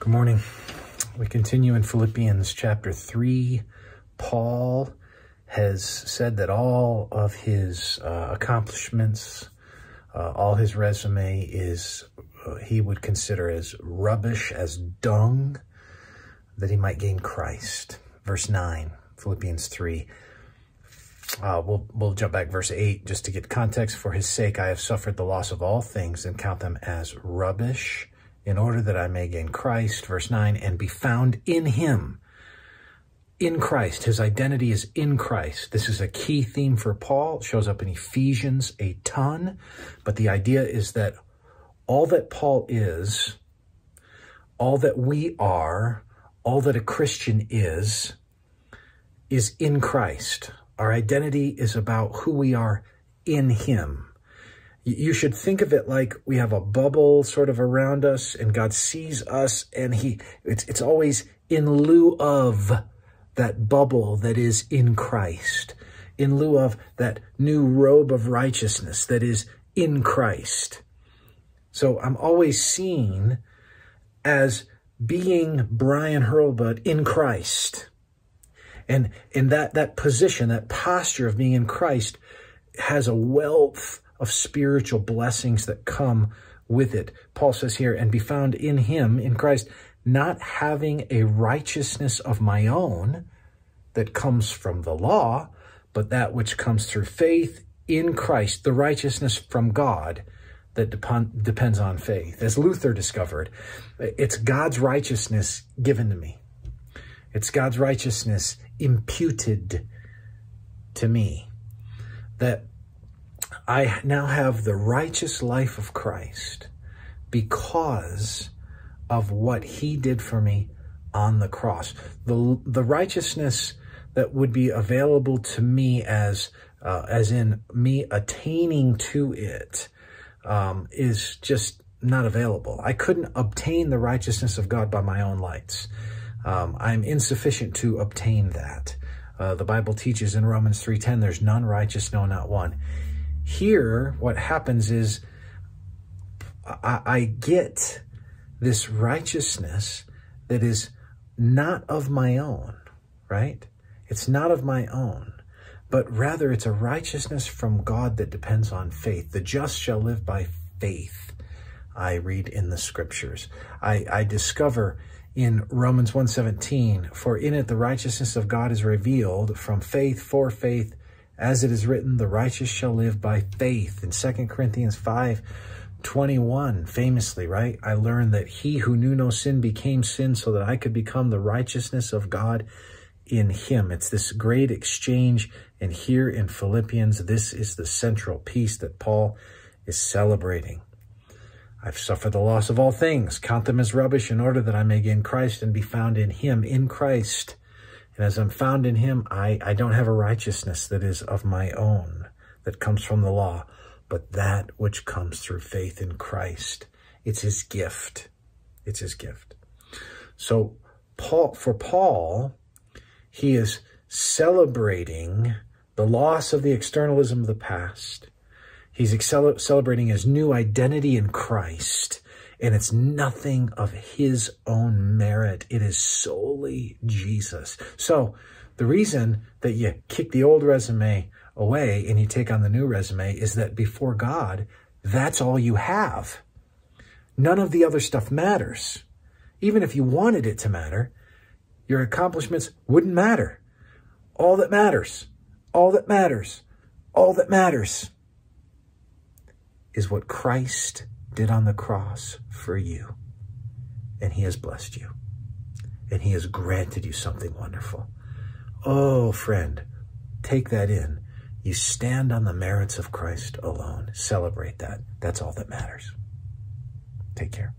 Good morning. We continue in Philippians chapter 3. Paul has said that all of his accomplishments, all his resume is he would consider as rubbish, as dung, that he might gain Christ. Verse 9, Philippians 3. We'll jump back verse 8 just to get context. For his sake I have suffered the loss of all things and count them as rubbish, in order that I may gain Christ. Verse 9, and be found in him. In Christ. His identity is in Christ. This is a key theme for Paul. It shows up in Ephesians a ton. But the idea is that all that Paul is, all that we are, all that a Christian is in Christ. Our identity is about who we are in him. You should think of it like we have a bubble sort of around us, and God sees us, and it's always in lieu of that bubble that is in Christ, in lieu of that new robe of righteousness that is in Christ. So I'm always seen as being Bryan Hurlbutt in Christ. And in that position, that posture of being in Christ has a wealth of spiritual blessings that come with it. Paul says here, and be found in him, in Christ, not having a righteousness of my own that comes from the law, but that which comes through faith in Christ, the righteousness from God that depends on faith. As Luther discovered, it's God's righteousness given to me. It's God's righteousness imputed to me, that I now have the righteous life of Christ because of what he did for me on the cross. The righteousness that would be available to me as in me attaining to it is just not available. I couldn't obtain the righteousness of God by my own lights. I'm insufficient to obtain that. The Bible teaches in Romans 3:10, there's none righteous, no, not one. Here, what happens is I get this righteousness that is not of my own, right? It's not of my own, but rather it's a righteousness from God that depends on faith. The just shall live by faith, I read in the scriptures. I discover in Romans 1:17, for in it the righteousness of God is revealed from faith for faith, as it is written, the righteous shall live by faith. In 2 Corinthians 5:21, famously, right? I learned that he who knew no sin became sin so that I could become the righteousness of God in him. It's this great exchange. And here in Philippians, this is the central piece that Paul is celebrating. I've suffered the loss of all things, count them as rubbish, in order that I may gain Christ and be found in him, in Christ. And as I'm found in him, I don't have a righteousness that is of my own, that comes from the law, but that which comes through faith in Christ. It's his gift. It's his gift. So for Paul, he is celebrating the loss of the externalism of the past. He's celebrating his new identity in Christ. And it's nothing of his own merit. It is solely Jesus. So the reason that you kick the old resume away and you take on the new resume is that before God, that's all you have. None of the other stuff matters. Even if you wanted it to matter, your accomplishments wouldn't matter. All that matters, all that matters, all that matters is what Christ did on the cross for you. And he has blessed you. And he has granted you something wonderful. Oh, friend, take that in. You stand on the merits of Christ alone. Celebrate that. That's all that matters. Take care.